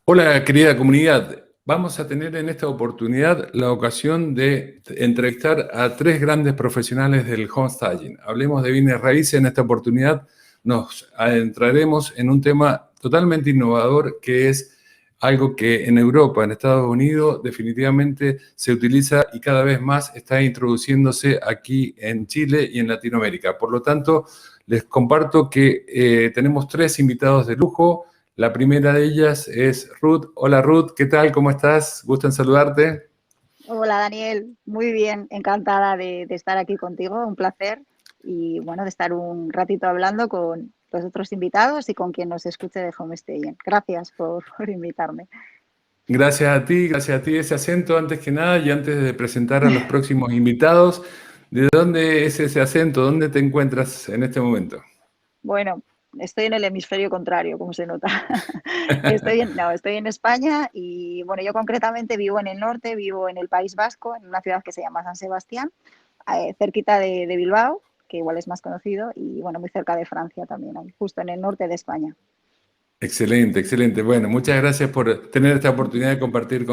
Hola, querida comunidad. Vamos a tener en esta oportunidad la ocasión de entrevistar a tres grandes profesionales del homestaging. Hablemos de bienes raíces. En esta oportunidad nos adentraremos en un tema totalmente innovador que es algo que en Europa, en Estados Unidos, definitivamente se utiliza y cada vez más está introduciéndose aquí en Chile y en Latinoamérica. Por lo tanto, les comparto que tenemos tres invitados de lujo. La primera de ellas es Ruth. Hola Ruth, ¿qué tal? ¿Cómo estás? Gusto en saludarte. Hola Daniel, muy bien, encantada de estar aquí contigo, un placer y bueno, de estar un ratito hablando con los otros invitados y con quien nos escuche de Homestaging. Gracias por invitarme. Gracias a ti, gracias a ti. Ese acento antes que nada y antes de presentar a los próximos invitados, ¿de dónde es ese acento? ¿Dónde te encuentras en este momento? Bueno, estoy en el hemisferio contrario, como se nota. Estoy en España y bueno, yo concretamente vivo en el norte, vivo en el País Vasco, en una ciudad que se llama San Sebastián, cerquita de Bilbao, que igual es más conocido, y bueno, muy cerca de Francia también, justo en el norte de España. Excelente, excelente. Bueno, muchas gracias por tener esta oportunidad de compartir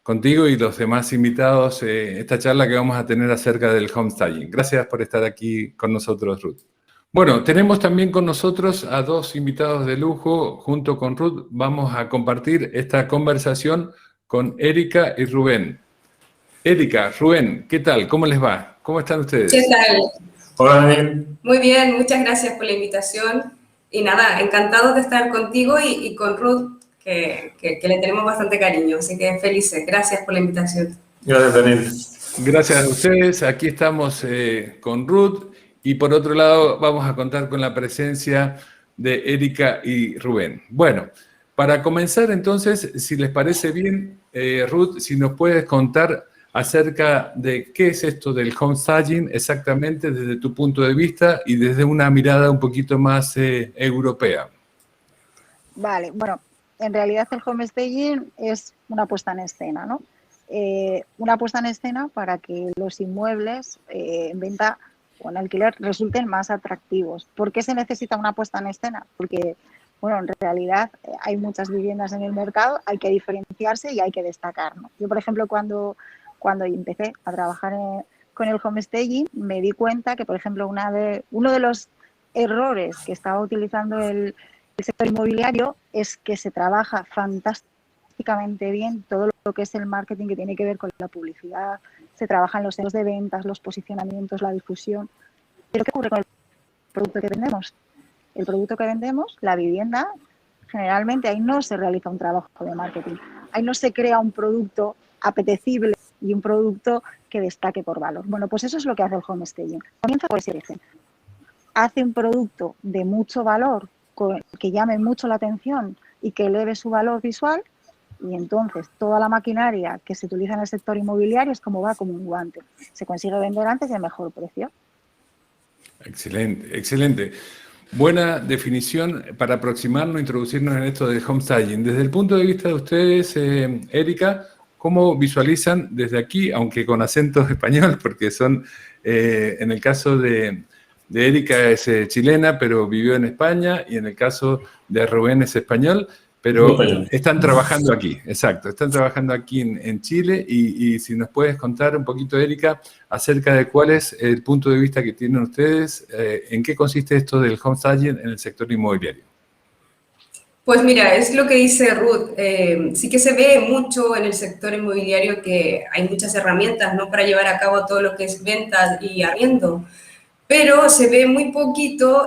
contigo y los demás invitados esta charla que vamos a tener acerca del homestaging. Gracias por estar aquí con nosotros, Ruth. Bueno, tenemos también con nosotros a dos invitados de lujo. Junto con Ruth vamos a compartir esta conversación con Erika y Rubén. Erika, Rubén, ¿qué tal? ¿Cómo les va? ¿Cómo están ustedes? ¿Qué tal? Hola, Daniel. Muy bien, muchas gracias por la invitación. Y nada, encantados de estar contigo y con Ruth, que le tenemos bastante cariño. Así que felices. Gracias por la invitación. Gracias, Daniel. Gracias a ustedes. Aquí estamos con Ruth. Y por otro lado, vamos a contar con la presencia de Erika y Rubén. Bueno, para comenzar entonces, si les parece bien, Ruth, si nos puedes contar acerca de qué es esto del homestaging exactamente desde tu punto de vista y desde una mirada un poquito más europea. Vale, bueno, en realidad el homestaging es una puesta en escena, ¿no? Una puesta en escena para que los inmuebles en venta o en alquiler resulten más atractivos. ¿Por qué se necesita una puesta en escena? Porque, bueno, en realidad hay muchas viviendas en el mercado, hay que diferenciarse y hay que destacar, ¿no? Yo, por ejemplo, cuando empecé a trabajar con el homestaging, me di cuenta que, por ejemplo, uno de los errores que estaba utilizando el sector inmobiliario es que se trabaja fantásticamente bien todo lo que es el marketing que tiene que ver con la publicidad, se trabajan los centros de ventas, los posicionamientos, la difusión. Pero ¿qué ocurre con el producto que vendemos? El producto que vendemos, la vivienda, generalmente ahí no se realiza un trabajo de marketing, ahí no se crea un producto apetecible y un producto que destaque por valor. Bueno, pues eso es lo que hace el homestaging. Comienza por ese eje. Hace un producto de mucho valor, que llame mucho la atención y que eleve su valor visual, y entonces toda la maquinaria que se utiliza en el sector inmobiliario es como va como un guante. Se consigue vender antes y a mejor precio. Excelente, excelente. Buena definición para aproximarnos, introducirnos en esto del homestaging. Desde el punto de vista de ustedes, Erika, ¿cómo visualizan desde aquí, aunque con acento español, porque son, en el caso de Erika es chilena, pero vivió en España, y en el caso de Rubén es español, pero están trabajando aquí, exacto, están trabajando aquí en Chile, y si nos puedes contar un poquito, Erika, acerca de cuál es el punto de vista que tienen ustedes, en qué consiste esto del homestaging en el sector inmobiliario. Pues mira, es lo que dice Ruth, sí que se ve mucho en el sector inmobiliario que hay muchas herramientas, ¿no?, para llevar a cabo todo lo que es ventas y arriendo, pero se ve muy poquito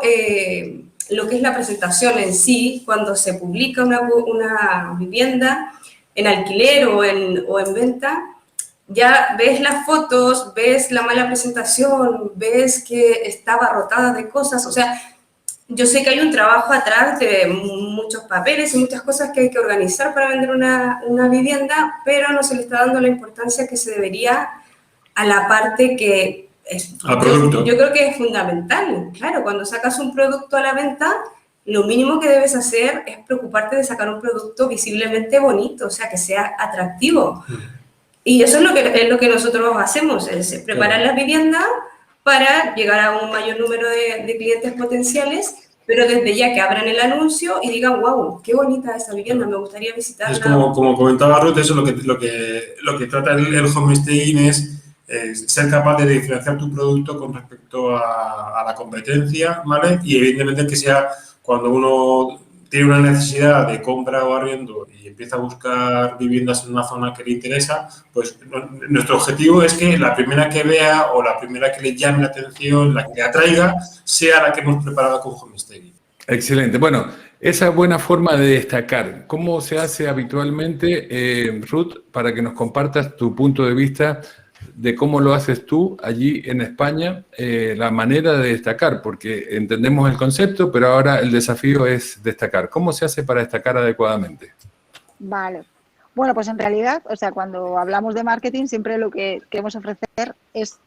lo que es la presentación en sí, cuando se publica una vivienda en alquiler o en venta, ya ves las fotos, ves la mala presentación, ves que está abarrotada de cosas, o sea, yo sé que hay un trabajo atrás de muchos papeles y muchas cosas que hay que organizar para vender una vivienda, pero no se le está dando la importancia que se debería a la parte que yo creo que es fundamental. Claro, cuando sacas un producto a la venta, lo mínimo que debes hacer es preocuparte de sacar un producto visiblemente bonito, o sea, que sea atractivo. Y eso es lo que nosotros hacemos, es preparar las viviendas para llegar a un mayor número de clientes potenciales pero desde ya que abran el anuncio y digan, wow, qué bonita esta vivienda, me gustaría visitarla. Es como comentaba Ruth, eso lo que trata el homestaying es ser capaz de diferenciar tu producto con respecto a la competencia, ¿vale? Y evidentemente que sea cuando uno tiene una necesidad de compra o arriendo y empieza a buscar viviendas en una zona que le interesa, pues nuestro objetivo es que la primera que vea o la primera que le llame la atención, la que le atraiga, sea la que hemos preparado con homestaying. Excelente. Bueno, esa buena forma de destacar. ¿Cómo se hace habitualmente, Ruth, para que nos compartas tu punto de vista de cómo lo haces tú allí en España, la manera de destacar? Porque entendemos el concepto, pero ahora el desafío es destacar. ¿Cómo se hace para destacar adecuadamente? Vale. Bueno, pues en realidad, o sea, cuando hablamos de marketing, siempre lo que queremos ofrecer es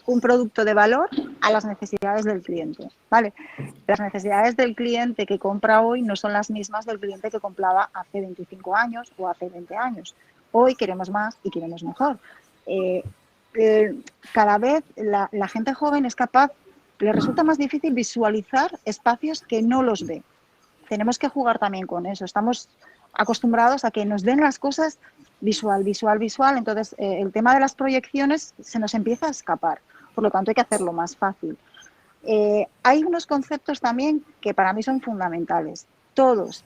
un producto de valor a las necesidades del cliente, ¿vale? Las necesidades del cliente que compra hoy no son las mismas del cliente que compraba hace 25 años o hace 20 años. Hoy queremos más y queremos mejor. Cada vez la gente joven es capaz, le resulta más difícil visualizar espacios que no los ve. Tenemos que jugar también con eso. Estamos acostumbrados a que nos den las cosas visual. Entonces, el tema de las proyecciones se nos empieza a escapar. Por lo tanto, hay que hacerlo más fácil. Hay unos conceptos también que para mí son fundamentales. Todos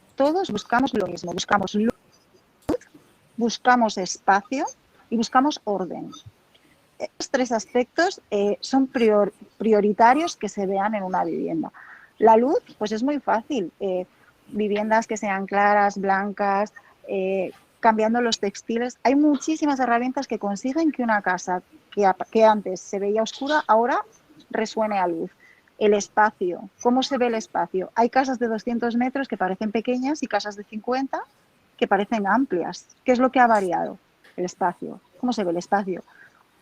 buscamos lo mismo. Buscamos luz, buscamos espacio y buscamos orden. Estos tres aspectos son prioritarios que se vean en una vivienda. La luz, pues es muy fácil. Viviendas que sean claras, blancas, cambiando los textiles. Hay muchísimas herramientas que consiguen que una casa que antes se veía oscura, ahora resuene a luz. El espacio, ¿cómo se ve el espacio? Hay casas de 200 metros que parecen pequeñas y casas de 50 que parecen amplias. ¿Qué es lo que ha variado? El espacio. ¿Cómo se ve el espacio?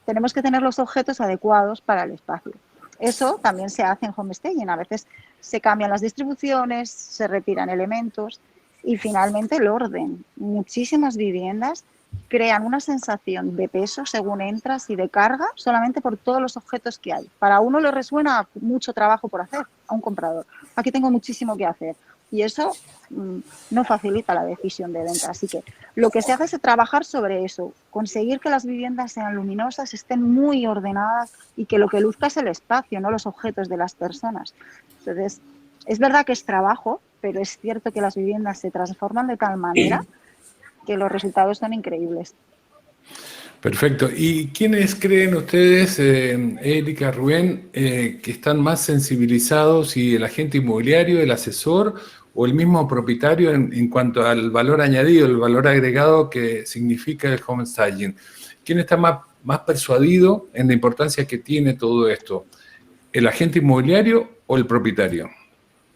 Tenemos que tener los objetos adecuados para el espacio. Eso también se hace en homestaying. A veces se cambian las distribuciones, se retiran elementos y finalmente el orden. Muchísimas viviendas crean una sensación de peso según entras y de carga solamente por todos los objetos que hay. Para uno le resuena mucho trabajo por hacer a un comprador. Aquí tengo muchísimo que hacer y eso no facilita la decisión de venta. Así que lo que se hace es trabajar sobre eso, conseguir que las viviendas sean luminosas, estén muy ordenadas y que lo que luzca es el espacio, no los objetos de las personas. Entonces, es verdad que es trabajo, pero es cierto que las viviendas se transforman de tal manera que los resultados son increíbles. Perfecto. ¿Y quiénes creen ustedes, Erika, Rubén, que están más sensibilizados, si el agente inmobiliario, el asesor o el mismo propietario en cuanto al valor añadido, el valor agregado que significa el homestaging? ¿Quién está más persuadido en la importancia que tiene todo esto? ¿El agente inmobiliario o el propietario?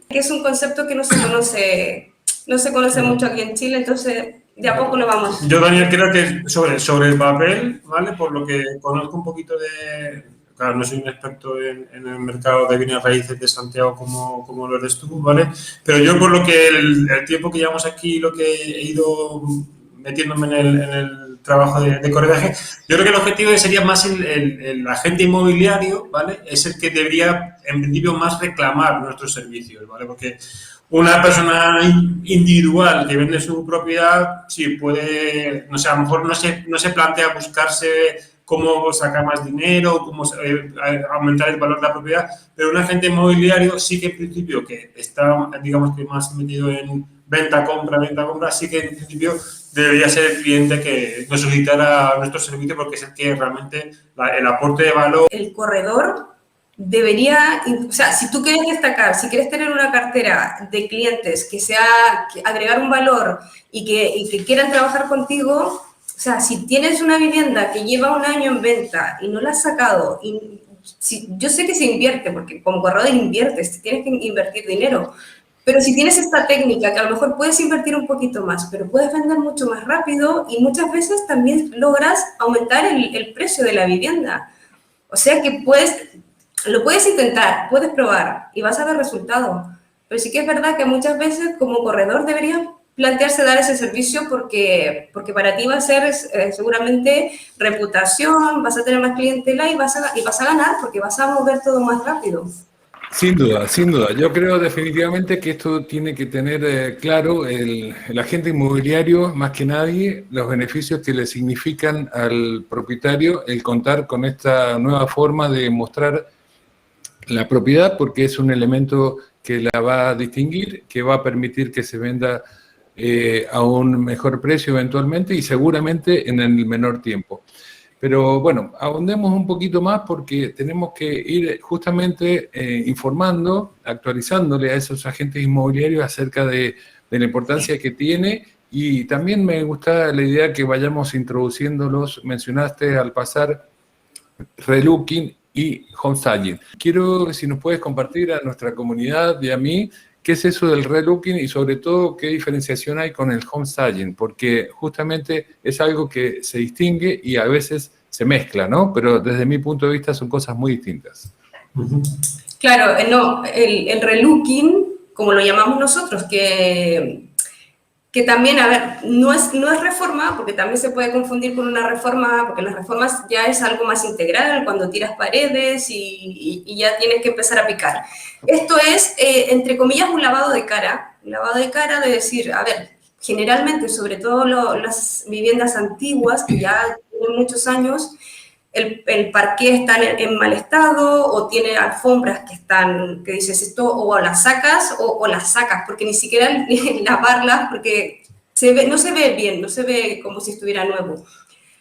Que es un concepto que no se conoce mucho aquí en Chile, entonces de a poco lo vamos. Yo, Daniel, creo que sobre el papel, ¿vale? Por lo que conozco un poquito de... Claro, no soy un experto en el mercado de bienes raíces de Santiago como lo eres tú, ¿vale? Pero yo por lo que el tiempo que llevamos aquí, lo que he ido metiéndome en el trabajo de corredaje, yo creo que el objetivo sería más el agente inmobiliario, ¿vale? Es el que debería, en principio, más reclamar nuestros servicios, ¿vale? Porque una persona individual que vende su propiedad, sí, puede, no sé, a lo mejor no se plantea buscarse cómo sacar más dinero, cómo aumentar el valor de la propiedad, pero un agente inmobiliario sí que en principio que está, digamos que más metido en venta-compra, sí que en principio debería ser el cliente que nos solicitara nuestro servicio porque es el que realmente el aporte de valor. El corredor debería, o sea, si tú quieres destacar, si quieres tener una cartera de clientes que agregar un valor y que quieran trabajar contigo, o sea, si tienes una vivienda que lleva un año en venta y no la has sacado, yo sé que se invierte, porque como corredor inviertes, tienes que invertir dinero, pero si tienes esta técnica que a lo mejor puedes invertir un poquito más, pero puedes vender mucho más rápido y muchas veces también logras aumentar el precio de la vivienda. O sea que lo puedes intentar, puedes probar y vas a ver resultados. Pero sí que es verdad que muchas veces como corredor deberías plantearse dar ese servicio porque para ti va a ser seguramente reputación, vas a tener más clientela y vas a ganar porque vas a mover todo más rápido. Sin duda, sin duda. Yo creo definitivamente que esto tiene que tener claro el agente inmobiliario, más que nadie, los beneficios que le significan al propietario el contar con esta nueva forma de mostrar la propiedad, porque es un elemento que la va a distinguir, que va a permitir que se venda a un mejor precio eventualmente y seguramente en el menor tiempo. Pero bueno, ahondemos un poquito más porque tenemos que ir justamente informando, actualizándole a esos agentes inmobiliarios acerca de la importancia que tiene, y también me gusta la idea que vayamos introduciéndolos. Mencionaste al pasar relooking y home staging. Quiero, si nos puedes compartir a nuestra comunidad y a mí, ¿qué es eso del relooking y sobre todo qué diferenciación hay con el home staging? Porque justamente es algo que se distingue y a veces se mezcla, ¿no? Pero desde mi punto de vista son cosas muy distintas. Claro, no, el relooking, como lo llamamos nosotros, que también, a ver, no es reforma, porque también se puede confundir con una reforma, porque las reformas ya es algo más integral, cuando tiras paredes y ya tienes que empezar a picar. Esto es, entre comillas, un lavado de cara de decir, a ver, generalmente, sobre todo las viviendas antiguas, que ya tienen muchos años, el parqué está en mal estado o tiene alfombras que dices esto o las sacas o las sacas, porque ni siquiera lavarlas, porque no se ve bien, no se ve como si estuviera nuevo.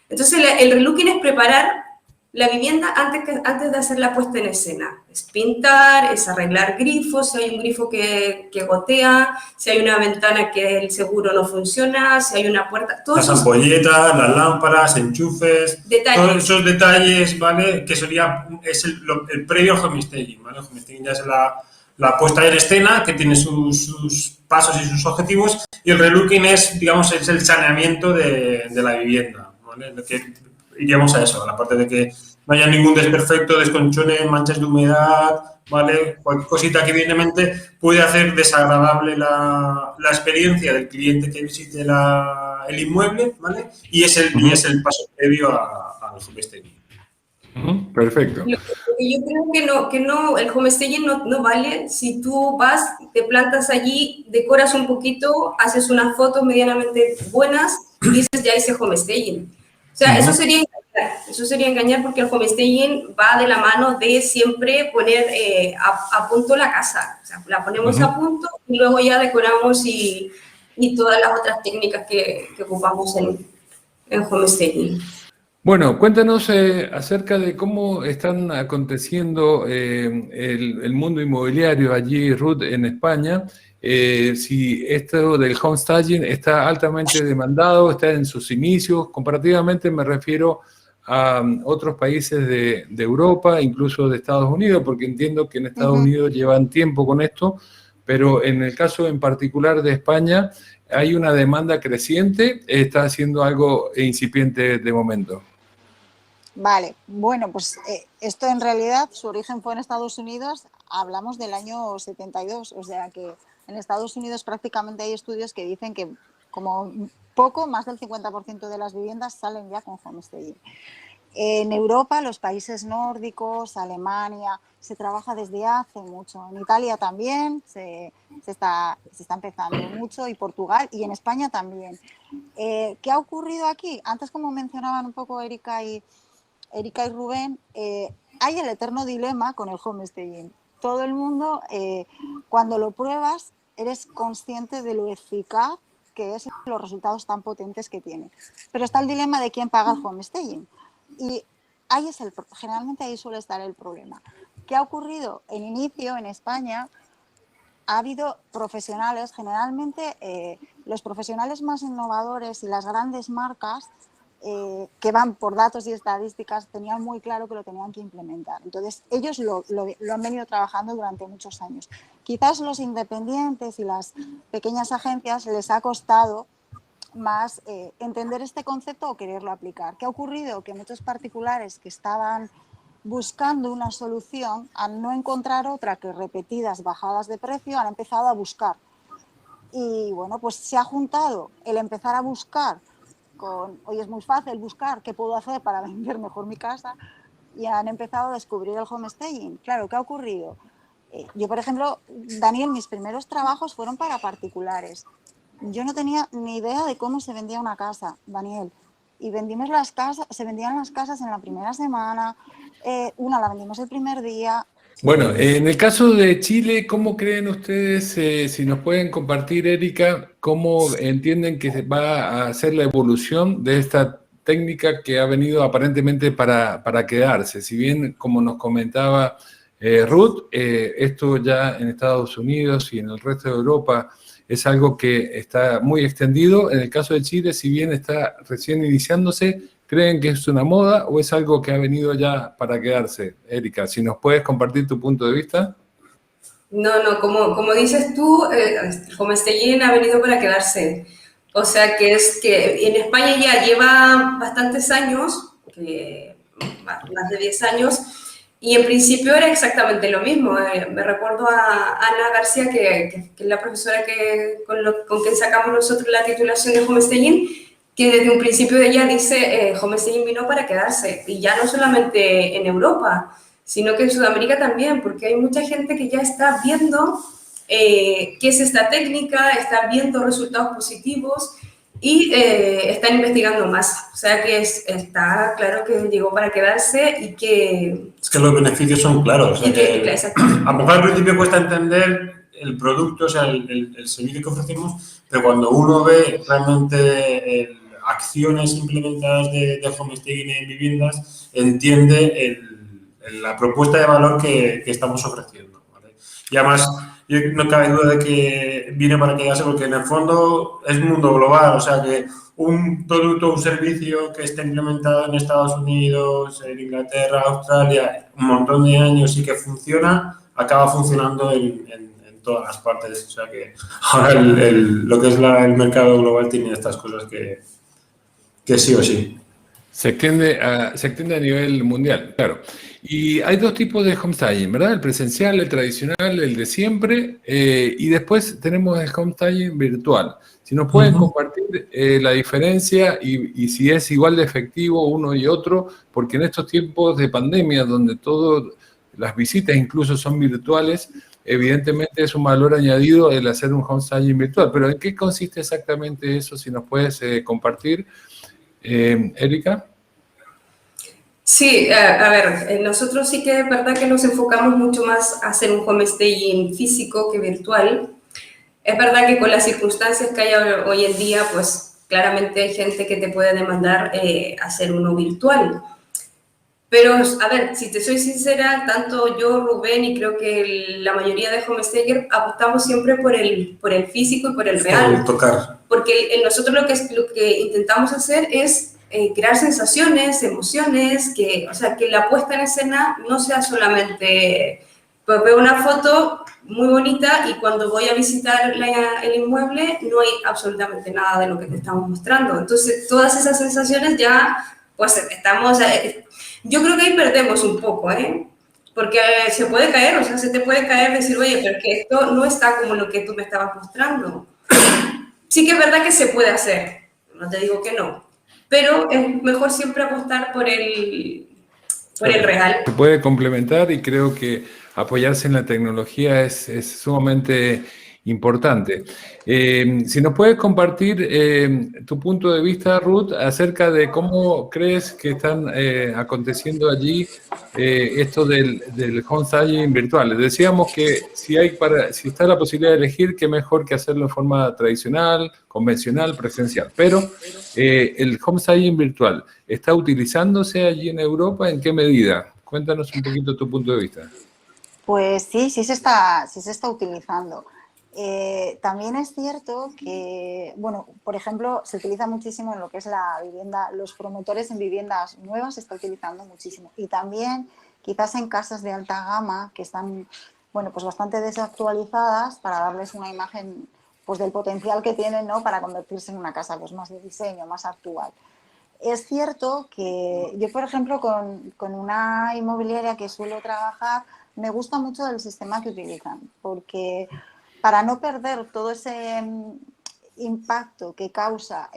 Entonces el relooking es preparar la vivienda antes de hacer la puesta en escena. Es pintar, es arreglar grifos, si hay un grifo que gotea, si hay una ventana que el seguro no funciona, si hay una puerta... Las ampolletas, las lámparas, enchufes, todos esos detalles, ¿vale? Que es el previo al home staging, ¿vale? El home staging ya es la puesta en escena, que tiene sus pasos y sus objetivos, y el relooking es, digamos, es el saneamiento de la vivienda, ¿vale? Iríamos a eso, a la parte de que no haya ningún desperfecto, desconchones, manchas de humedad, ¿vale? Cualquier cosita que evidentemente puede hacer desagradable la experiencia del cliente que visite el inmueble, ¿vale? Y es el paso previo al home staging. Perfecto. Yo creo que no, el home staging no vale si tú vas, te plantas allí, decoras un poquito, haces unas fotos medianamente buenas y dices, ya hice home staging. O sea, eso sería engañar porque el home staging va de la mano de siempre poner a punto la casa. O sea, la ponemos a punto y luego ya decoramos y todas las otras técnicas que ocupamos en home staging. Bueno, cuéntanos acerca de cómo están aconteciendo el mundo inmobiliario allí, Ruth, en España. Si esto del home staging está altamente demandado, está en sus inicios. Comparativamente me refiero a otros países de Europa, incluso de Estados Unidos, porque entiendo que en Estados Unidos llevan tiempo con esto, pero en el caso en particular de España hay una demanda creciente, está haciendo algo incipiente de momento. Vale, bueno, pues esto en realidad su origen fue en Estados Unidos, hablamos del año 72, o sea que en Estados Unidos prácticamente hay estudios que dicen que como poco, más del 50% de las viviendas salen ya con home staging. En Europa, los países nórdicos, Alemania, se trabaja desde hace mucho. En Italia también se está empezando mucho, y Portugal, y en España también. ¿Qué ha ocurrido aquí? Antes, como mencionaban un poco Erika y Rubén, hay el eterno dilema con el home staging. Todo el mundo, cuando lo pruebas, eres consciente de lo eficaz que es, los resultados tan potentes que tiene. Pero está el dilema de quién paga el home staging. Y generalmente ahí suele estar el problema. ¿Qué ha ocurrido? En inicio, en España, ha habido profesionales, generalmente los profesionales más innovadores y las grandes marcas que van por datos y estadísticas, tenían muy claro que lo tenían que implementar. Entonces, ellos lo han venido trabajando durante muchos años. Quizás los independientes y las pequeñas agencias les ha costado más entender este concepto o quererlo aplicar. ¿Qué ha ocurrido? Que muchos particulares que estaban buscando una solución, al no encontrar otra que repetidas bajadas de precio, han empezado a buscar. Y bueno, pues se ha juntado el empezar a buscar con, hoy es muy fácil buscar qué puedo hacer para vender mejor mi casa, y han empezado a descubrir el home staging. Claro, ¿qué ha ocurrido? Yo, por ejemplo, Daniel, mis primeros trabajos fueron para particulares. Yo no tenía ni idea de cómo se vendía una casa, Daniel. Y vendimos las casas, se vendían las casas en la primera semana, una la vendimos el primer día. Bueno, en el caso de Chile, ¿cómo creen ustedes, si nos pueden compartir, Erika, cómo entienden que va a ser la evolución de esta técnica que ha venido aparentemente para quedarse? Si bien, como nos comentaba Ruth, esto ya en Estados Unidos y en el resto de Europa es algo que está muy extendido. En el caso de Chile, si bien está recién iniciándose, ¿creen que es una moda o es algo que ha venido ya para quedarse? Erika, si nos puedes compartir tu punto de vista. No, como dices tú, el homestaying ha venido para quedarse. O sea, que es que en España ya lleva bastantes años, más de 10 años, y en principio era exactamente lo mismo. Me recuerdo a Ana García, que es la profesora con quien sacamos nosotros la titulación de homestaying, que desde un principio ella dice, homestaying vino para quedarse, y ya no solamente en Europa, sino que en Sudamérica también, porque hay mucha gente que ya está viendo qué es esta técnica, está viendo resultados positivos y están investigando más. O sea que está claro que llegó para quedarse y que... Es que los beneficios son claros. O sea exactamente. A lo mejor al principio cuesta entender el producto, o sea, el servicio que ofrecemos, pero cuando uno ve realmente acciones implementadas de homestaying en viviendas, entiende la propuesta de valor que estamos ofreciendo, ¿vale? Y además, no cabe duda de que viene para quedarse porque en el fondo es mundo global, o sea que un producto o un servicio que esté implementado en Estados Unidos, en Inglaterra, Australia, un montón de años y que funciona, acaba funcionando en todas las partes. O sea que ahora lo que es el mercado global tiene estas cosas que sí o sí. Se extiende a nivel mundial, claro. Y hay dos tipos de homestaging, ¿verdad? El presencial, el tradicional, el de siempre, y después tenemos el homestaging virtual. Si nos pueden compartir la diferencia y si es igual de efectivo uno y otro, porque en estos tiempos de pandemia, donde todas las visitas incluso son virtuales, evidentemente es un valor añadido el hacer un homestaging virtual. Pero ¿en qué consiste exactamente eso? Si nos puedes compartir. Erika. Sí, a ver, nosotros sí que es verdad que nos enfocamos mucho más a hacer un homestaging físico que virtual. Es verdad que con las circunstancias que hay hoy en día, pues claramente hay gente que te puede demandar hacer uno virtual. Pero, a ver, si te soy sincera, tanto yo, Rubén, y creo que la mayoría de homestayers apostamos siempre por el físico y por el real. Por tocar. Porque nosotros lo que intentamos hacer es crear sensaciones, emociones, o sea, que la puesta en escena no sea solamente, pues veo una foto muy bonita y cuando voy a visitar el inmueble no hay absolutamente nada de lo que te estamos mostrando. Entonces, todas esas sensaciones ya, pues estamos... yo creo que ahí perdemos un poco, ¿eh? Porque se puede caer, o sea, se te puede caer decir, oye, pero que esto no está como lo que tú me estabas mostrando. Sí que es verdad que se puede hacer, no te digo que no, pero es mejor siempre apostar por el real. Se puede complementar y creo que apoyarse en la tecnología es sumamente importante. Si nos puedes compartir tu punto de vista, Ruth, acerca de cómo crees que están aconteciendo allí esto del homestaging virtual. Decíamos que si está la posibilidad de elegir, qué mejor que hacerlo en forma tradicional, convencional, presencial. Pero el homestaging virtual, ¿está utilizándose allí en Europa? ¿En qué medida? Cuéntanos un poquito tu punto de vista. Pues sí se está utilizando. También es cierto que, bueno, por ejemplo, se utiliza muchísimo en lo que es la vivienda, los promotores en viviendas nuevas se está utilizando muchísimo. Y también quizás en casas de alta gama que están, bueno, pues bastante desactualizadas para darles una imagen pues del potencial que tienen, ¿no? Para convertirse en una casa pues más de diseño, más actual. Es cierto que yo, por ejemplo, con una inmobiliaria que suelo trabajar, me gusta mucho el sistema que utilizan, porque para no perder todo ese impacto que causa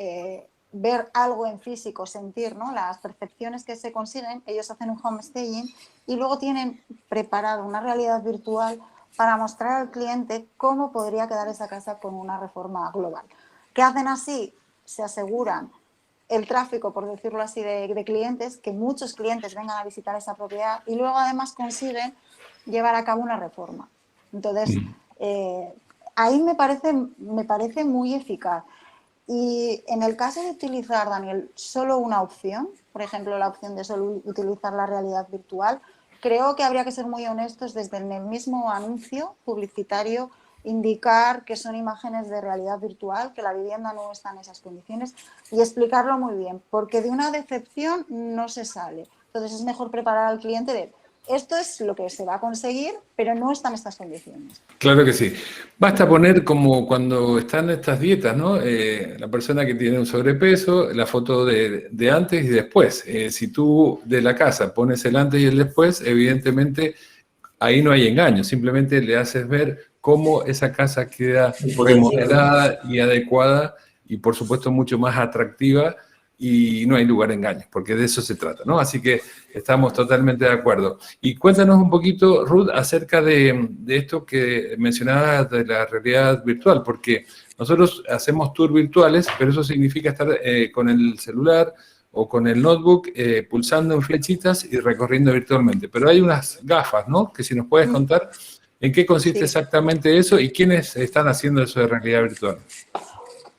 ver algo en físico, sentir, ¿no? Las percepciones que se consiguen, ellos hacen un homestaging y luego tienen preparado una realidad virtual para mostrar al cliente cómo podría quedar esa casa con una reforma global. ¿Qué hacen así? Se aseguran el tráfico, por decirlo así, de clientes, que muchos clientes vengan a visitar esa propiedad y luego además consiguen llevar a cabo una reforma. Entonces, ahí me parece muy eficaz. Y en el caso de utilizar, Daniel, solo una opción, por ejemplo, la opción de solo utilizar la realidad virtual, creo que habría que ser muy honestos desde el mismo anuncio publicitario, indicar que son imágenes de realidad virtual, que la vivienda no está en esas condiciones y explicarlo muy bien, porque de una decepción no se sale. Entonces es mejor preparar al cliente de esto es lo que se va a conseguir, pero no está en estas condiciones. Claro que sí. Basta poner como cuando están estas dietas, ¿no? La persona que tiene un sobrepeso, la foto de antes y después. Si tú de la casa pones el antes y el después, evidentemente ahí no hay engaño. Simplemente le haces ver cómo esa casa queda remodelada y adecuada y, por supuesto, mucho más atractiva y no hay lugar a engaños, porque de eso se trata, ¿no? Así que estamos totalmente de acuerdo. Y cuéntanos un poquito, Ruth, acerca de esto que mencionabas de la realidad virtual, porque nosotros hacemos tours virtuales, pero eso significa estar con el celular o con el notebook pulsando en flechitas y recorriendo virtualmente. Pero hay unas gafas, ¿no? Que si nos puedes contar en qué consiste exactamente eso y quiénes están haciendo eso de realidad virtual.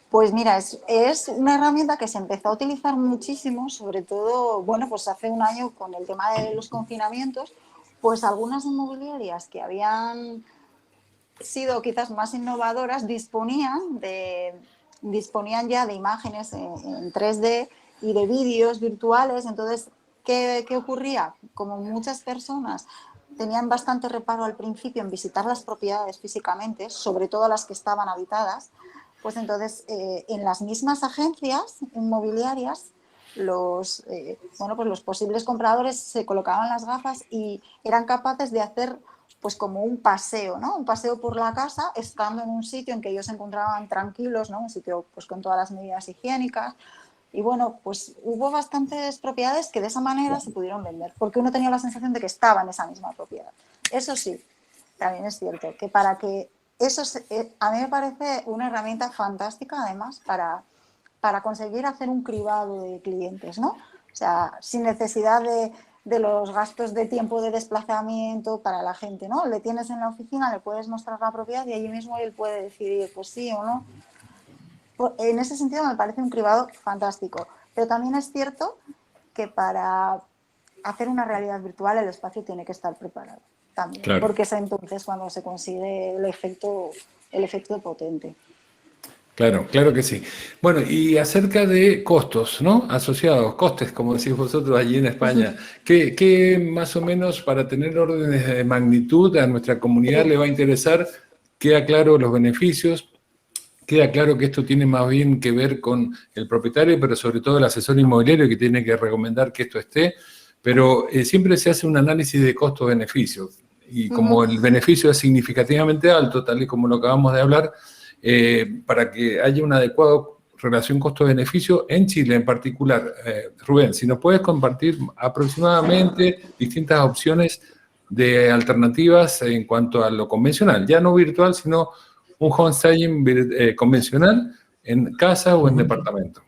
Pues mira, es una herramienta que se empezó a utilizar muchísimo, sobre todo, bueno, pues hace un año con el tema de los confinamientos, pues algunas inmobiliarias que habían sido quizás más innovadoras disponían ya de imágenes en 3D y de vídeos virtuales. Entonces, ¿qué ocurría? Como muchas personas tenían bastante reparo al principio en visitar las propiedades físicamente, sobre todo las que estaban habitadas, pues entonces en las mismas agencias inmobiliarias los posibles compradores se colocaban las gafas y eran capaces de hacer pues como un paseo, ¿no? Un paseo por la casa estando en un sitio en que ellos se encontraban tranquilos, ¿no? Un sitio pues con todas las medidas higiénicas. Y bueno, pues hubo bastantes propiedades que de esa manera se pudieron vender, porque uno tenía la sensación de que estaba en esa misma propiedad. Eso sí, también es cierto que para que eso a mí me parece una herramienta fantástica, además, para conseguir hacer un cribado de clientes, ¿no? O sea, sin necesidad de los gastos de tiempo de desplazamiento para la gente, ¿no? Le tienes en la oficina, le puedes mostrar la propiedad y allí mismo él puede decidir, pues sí o no. En ese sentido me parece un cribado fantástico. Pero también es cierto que para hacer una realidad virtual el espacio tiene que estar preparado también, claro, porque es entonces cuando se consigue el efecto potente. Claro, claro que sí. Bueno, y acerca de costos, ¿no? Asociados, costes, como decís vosotros allí en España, ¿qué más o menos para tener órdenes de magnitud a nuestra comunidad le va a interesar? Queda claro los beneficios, queda claro que esto tiene más bien que ver con el propietario, pero sobre todo el asesor inmobiliario que tiene que recomendar que esto esté, pero siempre se hace un análisis de costo-beneficio. Y como el beneficio es significativamente alto, tal y como lo acabamos de hablar, para que haya una adecuada relación costo-beneficio en Chile en particular. Rubén, si nos puedes compartir aproximadamente distintas opciones de alternativas en cuanto a lo convencional, ya no virtual, sino un homestaging convencional en casa o en departamento.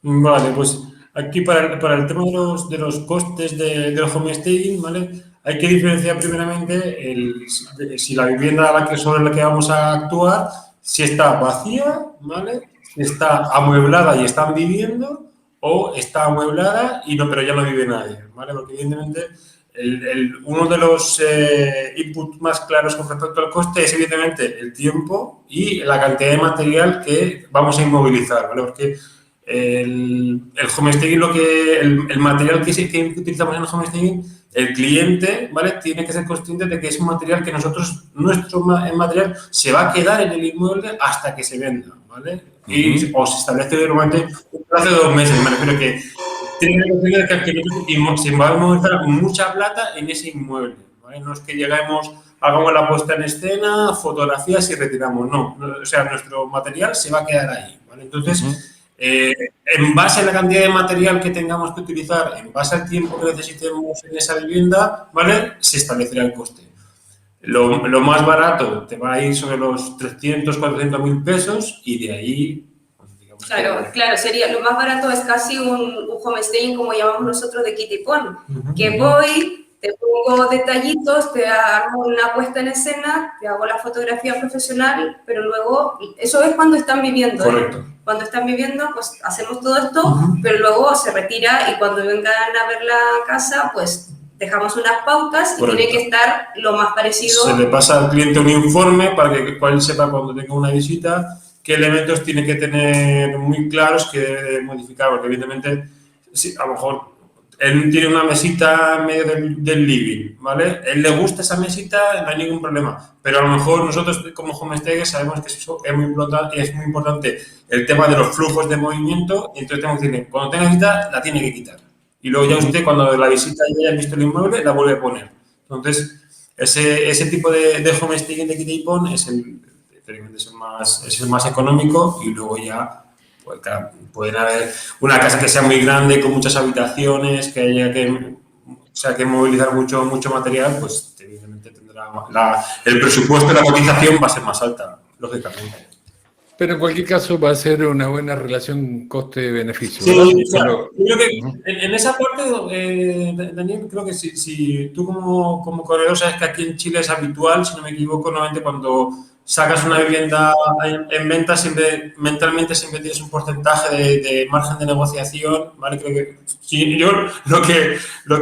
Vale, pues aquí para el tema de los costes del homestaging, ¿vale? Hay que diferenciar primeramente si la vivienda sobre la que vamos a actuar, si está vacía, ¿vale? Si está amueblada y están viviendo, o está amueblada pero ya no vive nadie, ¿vale? Porque evidentemente uno de los inputs más claros con respecto al coste es evidentemente el tiempo y la cantidad de material que vamos a inmovilizar, ¿vale? Porque el homestaging, el material que utilizamos en el homestaging, el cliente, ¿vale? Tiene que ser consciente de que es un material que nuestro material se va a quedar en el inmueble hasta que se venda, ¿vale? O se establece normalmente un plazo de 2 meses, me refiero que tiene que ser que se va a movilizar mucha plata en ese inmueble, ¿vale? No es que lleguemos, hagamos la puesta en escena, fotografías y retiramos, no. O sea, nuestro material se va a quedar ahí, ¿vale? Entonces, en base a la cantidad de material que tengamos que utilizar, en base al tiempo que necesitemos en esa vivienda, ¿vale? Se establecerá el coste. Lo más barato te va a ir sobre los 300, 400.000 pesos y de ahí, pues, digamos Claro, claro, sería lo más barato es casi un homestaying, como llamamos nosotros, de kit y pon, que voy, te pongo detallitos, te hago una puesta en escena, te hago la fotografía profesional, pero luego, eso es cuando están viviendo, Correcto. Cuando están viviendo, pues hacemos todo esto, pero luego se retira y cuando vengan a ver la casa, pues dejamos unas pautas y Correcto. tiene que estar lo más parecido. Se le pasa al cliente un informe para que cuál sepa cuando tenga una visita qué elementos tiene que tener muy claros que debe modificar, porque evidentemente, sí, a lo mejor él tiene una mesita en medio del living, ¿vale? Él le gusta esa mesita, no hay ningún problema, pero a lo mejor nosotros como homestayers sabemos que eso es muy importante el tema de los flujos de movimiento, y entonces tenemos que decirle, cuando tenga visita, la tiene que quitar. Y luego ya usted, cuando la visita ya haya visto el inmueble, la vuelve a poner. Entonces, ese tipo de homestaying de quita y pon es el más económico, y luego ya pues, claro, pueden haber una casa que sea muy grande, con muchas habitaciones, que haya que movilizar mucho material, pues evidentemente tendrá el presupuesto de la cotización va a ser más alta, lógicamente. Pero en cualquier caso va a ser una buena relación coste-beneficio, Sí, ¿verdad? o sea, yo creo que en esa parte, Daniel, creo que si tú como corredor sabes que aquí en Chile es habitual, si no me equivoco, normalmente cuando sacas una vivienda en venta, mentalmente siempre tienes un porcentaje de margen de negociación, ¿vale? Creo que si yo lo que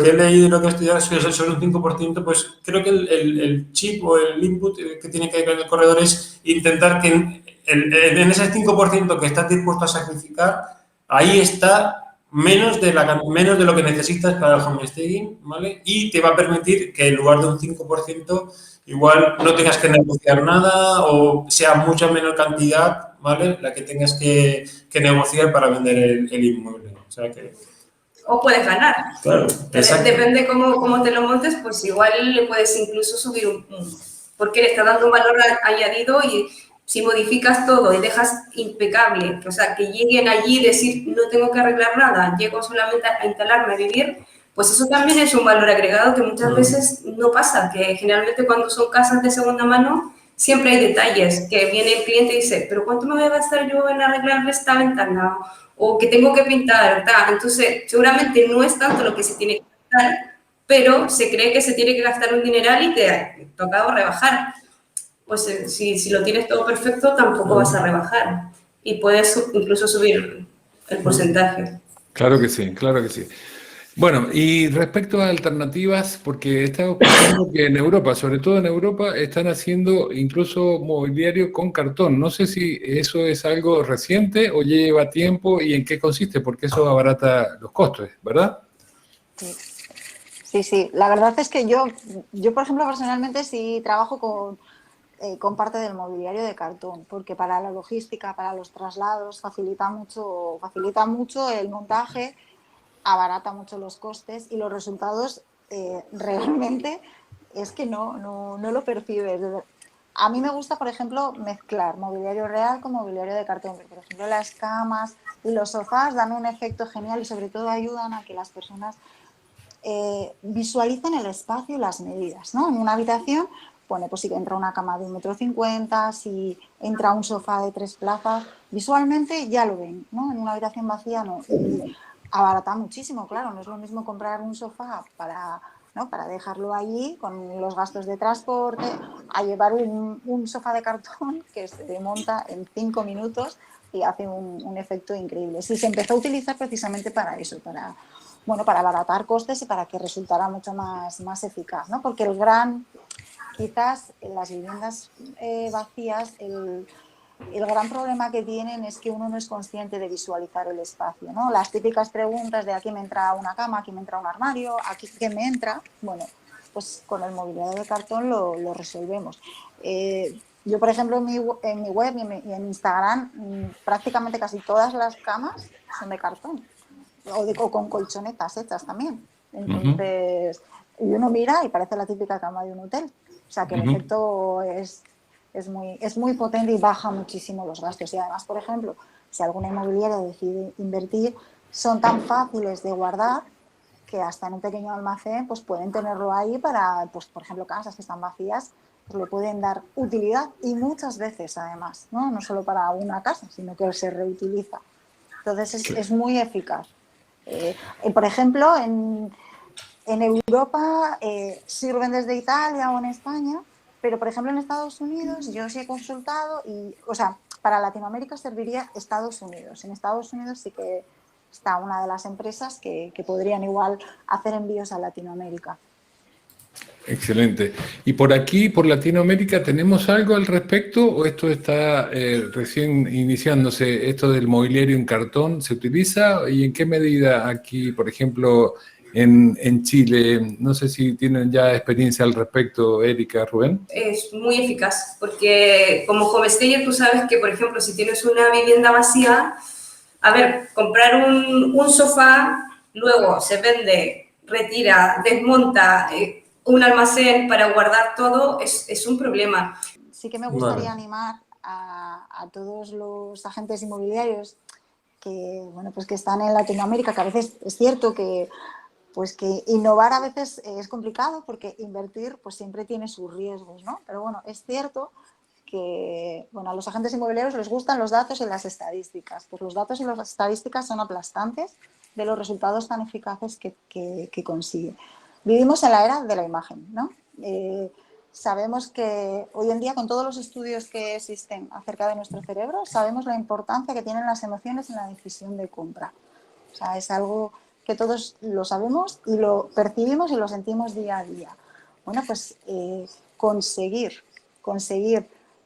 he leído y lo que he estudiado es sobre un 5%, pues creo que el chip o el input que tiene que ver con el corredor es intentar que en ese 5% que estás dispuesto a sacrificar, ahí está menos de lo que necesitas para el homestaying, ¿vale? Y te va a permitir que en lugar de un 5%, igual no tengas que negociar nada o sea mucha menor cantidad, ¿vale? La que tengas que negociar para vender el inmueble. O sea que... O puedes ganar. Claro, exacto. Depende cómo te lo montes, pues igual le puedes incluso subir porque le está dando un valor añadido, y si modificas todo y dejas impecable, o sea, que lleguen allí y decir, no tengo que arreglar nada, llego solamente a instalarme, a vivir, pues eso también es un valor agregado que muchas veces no pasa, que generalmente cuando son casas de segunda mano, siempre hay detalles, que viene el cliente y dice, pero ¿cuánto me voy a gastar yo en arreglar esta ventana? O que tengo que pintar, tal. Entonces, seguramente no es tanto lo que se tiene que gastar, pero se cree que se tiene que gastar un dineral y te toca rebajar. Pues si lo tienes todo perfecto, tampoco vas a rebajar. Y puedes incluso subir el porcentaje. Claro que sí, claro que sí. Bueno, y respecto a alternativas, porque he estado escuchando que en Europa, sobre todo en Europa, están haciendo incluso mobiliario con cartón. No sé si eso es algo reciente o lleva tiempo y en qué consiste, porque eso abarata los costos, ¿verdad? Sí. La verdad es que yo, por ejemplo, personalmente sí trabajo con parte del mobiliario de cartón, porque para la logística, para los traslados, facilita mucho el montaje, abarata mucho los costes y los resultados realmente es que no lo percibes. A mí me gusta, por ejemplo, mezclar mobiliario real con mobiliario de cartón. Por ejemplo, las camas y los sofás dan un efecto genial y sobre todo ayudan a que las personas visualicen el espacio y las medidas, ¿no? En una habitación, bueno, pues si entra una cama de 1,50 m, si entra un sofá de 3 plazas, visualmente ya lo ven, ¿no? En una habitación vacía no. Y abarata muchísimo, claro, no es lo mismo comprar un sofá para dejarlo allí con los gastos de transporte, a llevar un sofá de cartón que se monta en 5 minutos y hace un efecto increíble. Sí, se empezó a utilizar precisamente para eso, para abaratar costes y para que resultara mucho más eficaz, ¿no? Porque quizás en las viviendas vacías, el gran problema que tienen es que uno no es consciente de visualizar el espacio, ¿no? Las típicas preguntas de aquí me entra una cama, aquí me entra un armario, aquí qué me entra, bueno, pues con el mobiliario de cartón lo resolvemos. Yo, por ejemplo, en mi web y en Instagram, prácticamente casi todas las camas son de cartón o con colchonetas hechas también. Entonces, y uno mira y parece la típica cama de un hotel. O sea, que el efecto es muy potente y baja muchísimo los gastos. Y además, por ejemplo, si alguna inmobiliaria decide invertir, son tan fáciles de guardar que hasta en un pequeño almacén pues pueden tenerlo ahí para, pues por ejemplo, casas que están vacías, le pueden dar utilidad y muchas veces además, ¿no? No solo para una casa, sino que se reutiliza. Entonces es muy eficaz. Por ejemplo, en Europa sirven desde Italia o en España, pero por ejemplo en Estados Unidos yo sí he consultado y, o sea, para Latinoamérica serviría Estados Unidos. En Estados Unidos sí que está una de las empresas que podrían igual hacer envíos a Latinoamérica. Excelente. ¿Y por aquí, por Latinoamérica, tenemos algo al respecto o esto está recién iniciándose? ¿Esto del mobiliario en cartón se utiliza? ¿Y en qué medida aquí, por ejemplo, en Chile? No sé si tienen ya experiencia al respecto, Erika, Rubén. Es muy eficaz porque como homestayer tú sabes que, por ejemplo, si tienes una vivienda vacía, a ver, comprar un sofá, luego se vende, retira, desmonta un almacén para guardar todo, es un problema. Sí que me gustaría animar a todos los agentes inmobiliarios que, bueno, pues que están en Latinoamérica, que a veces es cierto que pues que innovar a veces es complicado porque invertir pues siempre tiene sus riesgos, ¿no? Pero bueno, es cierto que bueno, a los agentes inmobiliarios les gustan los datos y las estadísticas. Pues los datos y las estadísticas son aplastantes de los resultados tan eficaces que consigue. Vivimos en la era de la imagen, ¿no? Sabemos que hoy en día, con todos los estudios que existen acerca de nuestro cerebro, sabemos la importancia que tienen las emociones en la decisión de compra. O sea, es algo que todos lo sabemos y lo percibimos y lo sentimos día a día. Bueno, pues conseguir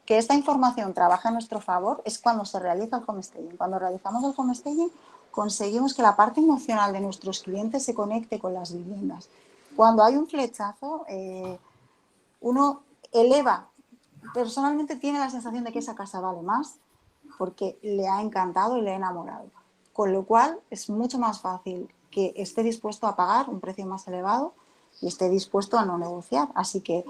que esta información trabaje a nuestro favor es cuando se realiza el homestaging. Cuando realizamos el homestaging, conseguimos que la parte emocional de nuestros clientes se conecte con las viviendas. Cuando hay un flechazo, uno eleva, personalmente tiene la sensación de que esa casa vale más porque le ha encantado y le ha enamorado. Con lo cual es mucho más fácil que esté dispuesto a pagar un precio más elevado y esté dispuesto a no negociar. Así que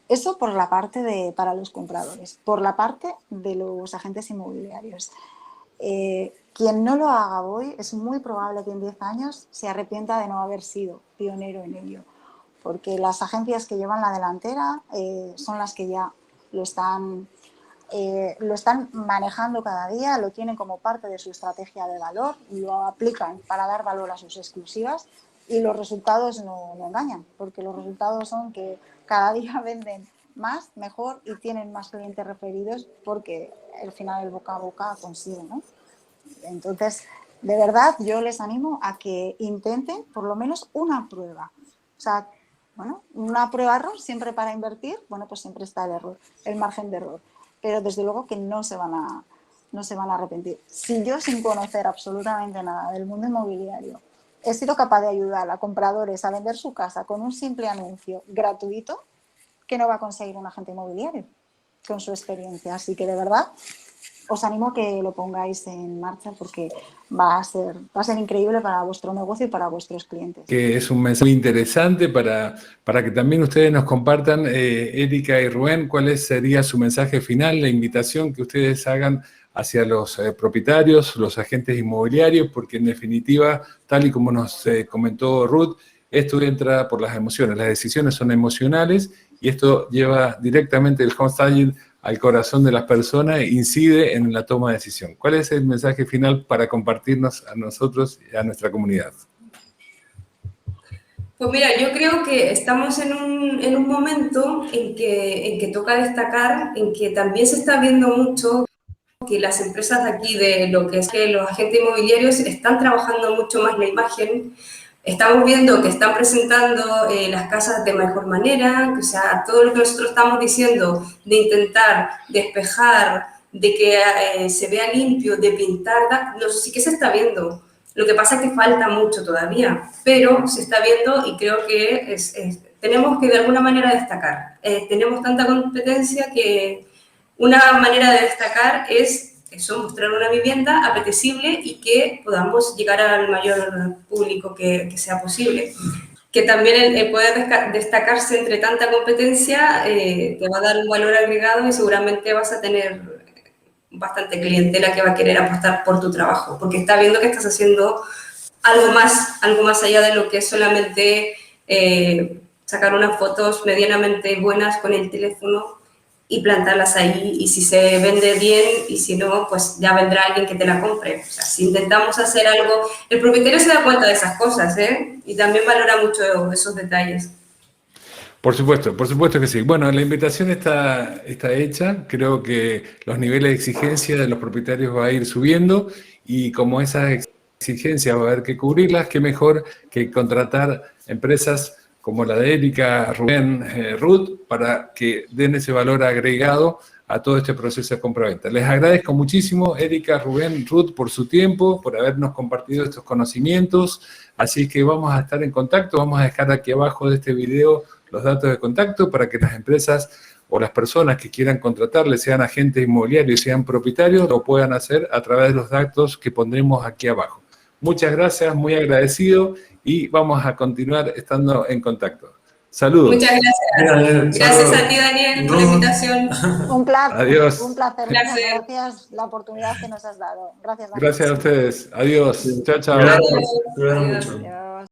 eso por la parte para los compradores. Por la parte de los agentes inmobiliarios. Quien no lo haga hoy es muy probable que en 10 años se arrepienta de no haber sido pionero en ello. Porque las agencias que llevan la delantera son las que ya lo están manejando cada día, lo tienen como parte de su estrategia de valor, lo aplican para dar valor a sus exclusivas y los resultados no engañan, porque los resultados son que cada día venden más, mejor y tienen más clientes referidos porque al final el boca a boca consigue, ¿no? Entonces, de verdad, yo les animo a que intenten por lo menos una prueba. O sea, bueno, una prueba-error siempre para invertir, bueno, pues siempre está el error, el margen de error. Pero desde luego que no se van a arrepentir. Si yo, sin conocer absolutamente nada del mundo inmobiliario, he sido capaz de ayudar a compradores a vender su casa con un simple anuncio gratuito, ¿qué no va a conseguir un agente inmobiliario con su experiencia? Así que de verdad os animo a que lo pongáis en marcha porque va a ser increíble para vuestro negocio y para vuestros clientes. Que es un mensaje muy interesante para que también ustedes nos compartan, Erika y Rubén, cuál sería su mensaje final, la invitación que ustedes hagan hacia los propietarios, los agentes inmobiliarios, porque en definitiva, tal y como nos comentó Ruth, esto entra por las emociones, las decisiones son emocionales y esto lleva directamente el homestaging al corazón de las personas e incide en la toma de decisión. ¿Cuál es el mensaje final para compartirnos a nosotros y a nuestra comunidad? Pues mira, yo creo que estamos en un momento en que toca destacar, en que también se está viendo mucho que las empresas de aquí, de lo que es que los agentes inmobiliarios, están trabajando mucho más la imagen. Estamos viendo que están presentando las casas de mejor manera, o sea, todo lo que nosotros estamos diciendo de intentar despejar, de que se vea limpio, de pintar, sí que se está viendo. Lo que pasa es que falta mucho todavía, pero se está viendo y creo que tenemos que de alguna manera destacar. Tenemos tanta competencia que una manera de destacar es eso, mostrar una vivienda apetecible y que podamos llegar al mayor público que sea posible. Que también el poder destacarse entre tanta competencia te va a dar un valor agregado y seguramente vas a tener bastante clientela que va a querer apostar por tu trabajo, porque está viendo que estás haciendo algo más allá de lo que es solamente sacar unas fotos medianamente buenas con el teléfono y plantarlas ahí, y si se vende bien, y si no, pues ya vendrá alguien que te la compre. O sea, si intentamos hacer algo, el propietario se da cuenta de esas cosas, ¿eh? Y también valora mucho esos detalles. Por supuesto que sí. Bueno, la invitación está hecha. Creo que los niveles de exigencia de los propietarios va a ir subiendo y como esas exigencias va a haber que cubrirlas, qué mejor que contratar empresas como la de Erika, Rubén, Ruth, para que den ese valor agregado a todo este proceso de compra-venta. Les agradezco muchísimo, Erika, Rubén, Ruth, por su tiempo, por habernos compartido estos conocimientos. Así que vamos a estar en contacto, vamos a dejar aquí abajo de este video los datos de contacto para que las empresas o las personas que quieran contratarles, sean agentes inmobiliarios, sean propietarios, lo puedan hacer a través de los datos que pondremos aquí abajo. Muchas gracias, muy agradecido y vamos a continuar estando en contacto. Saludos. Muchas gracias. Gracias a ti, Daniel, por la invitación. Un placer. Adiós. Un placer. Muchas gracias la oportunidad que nos has dado. Gracias, Daniel. Gracias a ustedes. Adiós. Chao, chao. Gracias. Adiós. Mucho. Adiós.